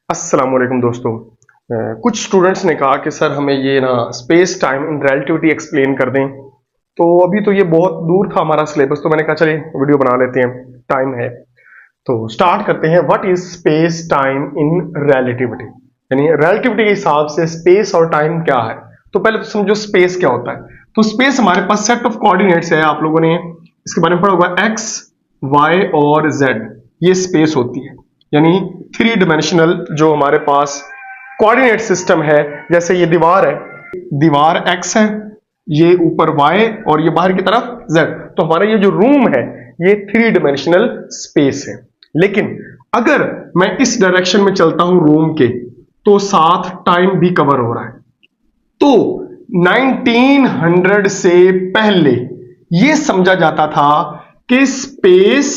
अस्सलाम वालेकुम दोस्तों। कुछ स्टूडेंट्स ने कहा कि सर हमें ये ना space time in relativity explain कर दें। तो अभी तो ये बहुत दूर था हमारा सिलेबस, तो मैंने कहा चलिए वीडियो बना लेते हैं, टाइम है। तो स्टार्ट करते हैं। What is space time in relativity, यानी रिलेटिविटी के हिसाब से स्पेस और टाइम क्या है। तो पहले तो समझो स्पेस क्या होता है। तो स्पेस हमारे पास सेट ऑफ कोऑर्डिनेट्स है, आप लोगों ने इसके बारे में पढ़ा होगा, एक्स वाई और जेड, ये स्पेस होती है। यानी थ्री डायमेंशनल जो हमारे पास कोऑर्डिनेट सिस्टम है, जैसे ये दीवार है, दीवार x है, ये ऊपर y और ये बाहर की तरफ z। तो हमारा ये जो रूम है ये थ्री डायमेंशनल स्पेस है। लेकिन अगर मैं इस डायरेक्शन में चलता हूं रूम के, तो साथ टाइम भी कवर हो रहा है। तो 1900 से पहले यह समझा जाता था कि स्पेस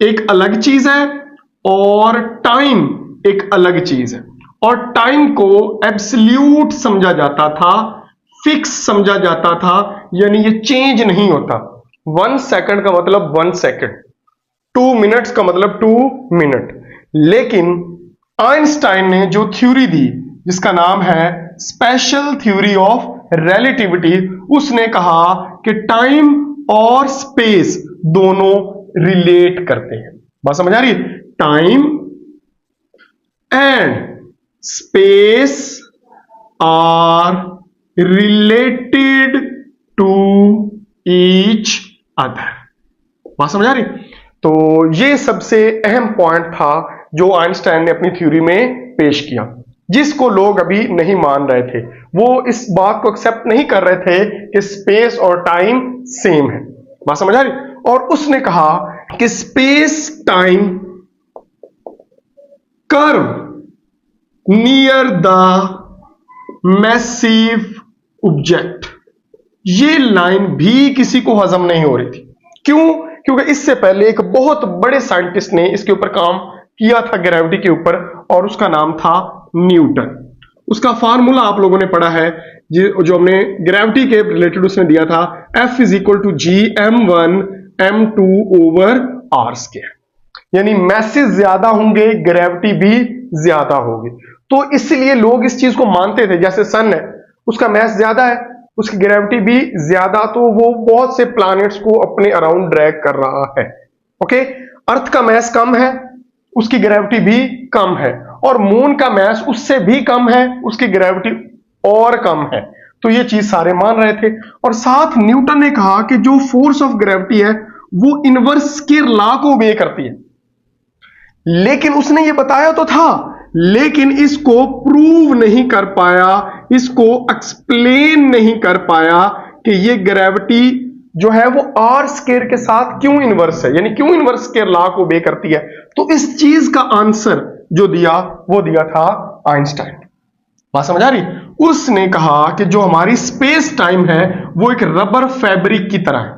एक अलग चीज है और टाइम एक अलग चीज है, और टाइम को एब्सोल्यूट समझा जाता था, फिक्स समझा जाता था, यानी ये चेंज नहीं होता। 1 सेकंड का मतलब 1 सेकंड, 2 मिनट्स का मतलब 2 मिनट। लेकिन आइंस्टाइन ने जो थ्योरी दी, जिसका नाम है स्पेशल थ्योरी ऑफ रिलेटिविटी, उसने कहा कि टाइम और स्पेस दोनों रिलेट करते हैं। बात समझ आ रही है? Time and space are related to each other. बात समझ आ रही? तो ये सबसे अहम पॉइंट था जो आइंस्टाइन ने अपनी थ्योरी में पेश किया, जिसको लोग अभी नहीं मान रहे थे। वो इस बात को एक्सेप्ट नहीं कर रहे थे कि स्पेस और टाइम सेम है। बात समझ आ रही? और उसने कहा कि space time curve near the massive object, ये लाइन भी किसी को हजम नहीं हो रही थी। क्यों? क्योंकि इससे पहले एक बहुत बड़े साइंटिस्ट ने इसके ऊपर काम किया था, ग्रेविटी के ऊपर, और उसका नाम था न्यूटन। उसका फार्मूला आप लोगों ने पढ़ा है, जो हमने ग्रेविटी के रिलेटेड उसने दिया था, F is equal to G m1 m2 over r square. यानी मैसेज ज्यादा होंगे, ग्रेविटी भी ज्यादा होगी। तो इसलिए लोग इस चीज को मानते थे, जैसे सन है, उसका मैस ज्यादा है, उसकी ग्रेविटी भी ज्यादा, तो वो बहुत से प्लैनेट्स को अपने अराउंड ड्रैग कर रहा है। ओके, अर्थ का मैस कम है, उसकी ग्रेविटी भी कम है, और मून का मैस उससे भी कम है, उसकी ग्रेविटी और कम है। तो ये चीज सारे मान रहे थे। और साथ न्यूटन ने कहा कि जो फोर्स ऑफ ग्रेविटी है वो इनवर्स के लॉ को ओबे करती है। लेकिन उसने ये बताया तो था, लेकिन इसको प्रूव नहीं कर पाया, इसको एक्सप्लेन नहीं कर पाया कि ये ग्रेविटी जो है वो आर स्क्वायर के साथ क्यों इनवर्स है, यानी क्यों इनवर्स स्क्वायर लॉ को ओबे करती है। तो इस चीज का आंसर जो दिया वो दिया था आइंस्टाइन। बात समझ आ रही? उसने कहा कि जो हमारी स्पेस टाइम है वो एक रबर फैब्रिक की तरह है,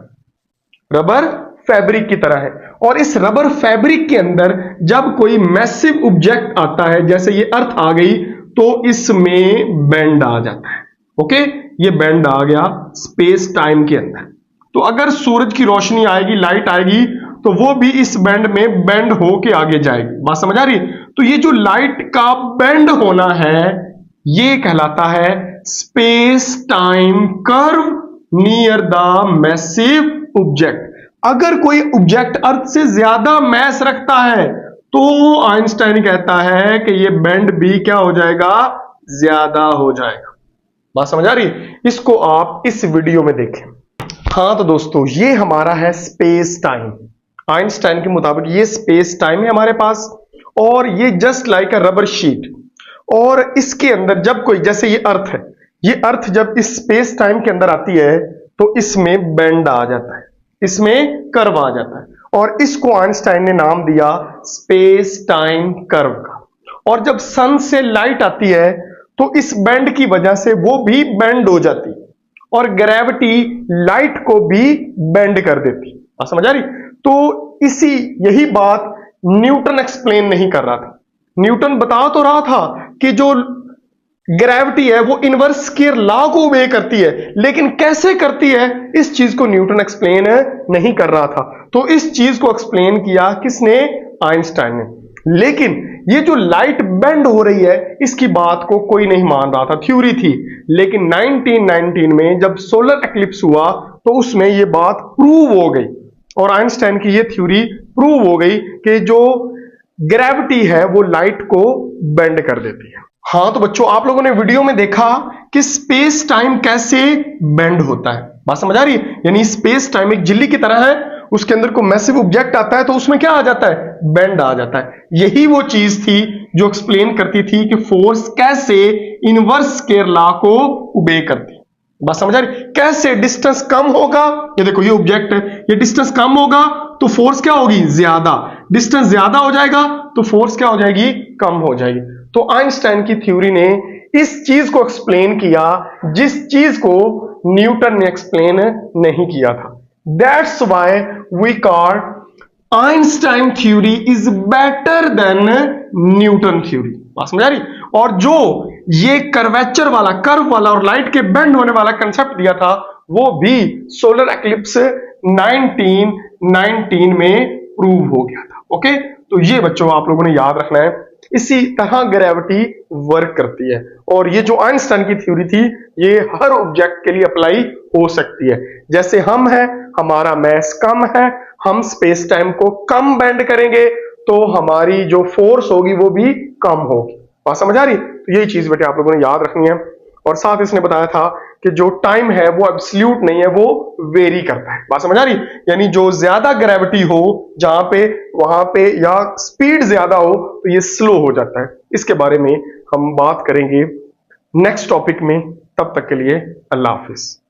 रबर फैब्रिक की तरह है। और इस रबर फैब्रिक के अंदर जब कोई मैसिव ऑब्जेक्ट आता है, जैसे ये अर्थ आ गई, तो इसमें बेंड आ जाता है। ओके, ये बेंड आ गया स्पेस टाइम के अंदर। तो अगर सूरज की रोशनी आएगी, लाइट आएगी, तो वो भी इस बेंड में बेंड होके आगे जाएगी। बात समझ आ रही? तो ये जो लाइट का बेंड होना है, ये कहलाता है space time curve near the massive object. अगर कोई ऑब्जेक्ट अर्थ से ज्यादा मैस रखता है, तो आइंस्टाइन कहता है कि ये बेंड भी क्या हो जाएगा, ज्यादा हो जाएगा। बात समझ आ रही? इसको आप इस वीडियो में देखें। हाँ तो दोस्तों, ये हमारा है स्पेस टाइम। आइंस्टाइन के मुताबिक ये स्पेस टाइम है हमारे पास, और ये जस्ट लाइक अ रबर शीट। और इसके अंदर जब कोई, जैसे ये अर्थ है, ये अर्थ जब इस स्पेस टाइम के अंदर आती है, तो इसमें बेंड आ जाता है, इसमें कर्व आ जाता है, और इसको आइंस्टाइन ने नाम दिया स्पेस टाइम कर्व का। और जब सन से लाइट आती है, तो इस बेंड की वजह से वो भी बेंड हो जाती है, और ग्रेविटी लाइट को भी बेंड कर देती। आप समझ आ रही? तो यही बात न्यूटन एक्सप्लेन नहीं कर रहा था। न्यूटन बता तो रहा था कि जो ग्रेविटी है वो इनवर्स स्क्वायर लॉ को ओबे करती है, लेकिन कैसे करती है इस चीज को न्यूटन एक्सप्लेन नहीं कर रहा था। तो इस चीज को एक्सप्लेन किया किसने? आइंस्टाइन ने। लेकिन ये जो लाइट बेंड हो रही है इसकी बात को कोई नहीं मान रहा था, थ्योरी थी। लेकिन 1919 में जब सोलर एक्लिप्स हुआ तो उसमें ये बात प्रूव हो गई और आइंस्टाइन की ये थ्योरी प्रूव हो गई कि जो ग्रेविटी है वो लाइट को बेंड कर देती है। हाँ तो बच्चों, आप लोगों ने वीडियो में देखा कि स्पेस टाइम कैसे बेंड होता है। बात समझ आ रही है? यानी स्पेस टाइम एक झिल्ली की तरह है, उसके अंदर कोई मैसिव ऑब्जेक्ट आता है तो उसमें क्या आ जाता है? बेंड आ जाता है। यही वो चीज थी जो एक्सप्लेन करती थी कि फोर्स कैसे इनवर्स स्केयर लॉ को ओबे करती है। बात समझ आ रही? कैसे डिस्टेंस कम होगा, ये देखो ये ऑब्जेक्ट है, ये डिस्टेंस कम होगा तो फोर्स क्या होगी? ज्यादा। डिस्टेंस ज्यादा हो जाएगा तो फोर्स क्या हो जाएगी? कम हो जाएगी। तो आइंस्टाइन की थ्योरी ने इस चीज को एक्सप्लेन किया जिस चीज को न्यूटन ने एक्सप्लेन नहीं किया था। That's why we call Einstein theory is better than Newton theory. बात समझ आ रही? और जो ये कर्वेचर वाला, कर्व वाला और लाइट के बेंड होने वाला कंसेप्ट दिया था वो भी सोलर एक्लिप्स 1919 में प्रूव हो गया था। ओके, तो ये बच्चों आप लोगों ने याद रखना है। इसी तरह ग्रेविटी वर्क करती है और ये जो आइंस्टाइन की थ्योरी थी ये हर ऑब्जेक्ट के लिए अप्लाई हो सकती है। जैसे हम हैं, हमारा मास कम है, हम स्पेस टाइम को कम बेंड करेंगे तो हमारी जो फोर्स होगी वो भी कम होगी। बात समझ आ रही? तो यही चीज बेटे आप लोगों ने याद रखनी है। और साथ इसने बताया था कि जो टाइम है वो एब्सोल्यूट नहीं है, वो वेरी करता है। बात समझ आ रही? यानी जो ज्यादा ग्रेविटी हो जहां पे, वहां पे या स्पीड ज्यादा हो तो ये स्लो हो जाता है। इसके बारे में हम बात करेंगे नेक्स्ट टॉपिक में। तब तक के लिए अल्लाह हाफिज।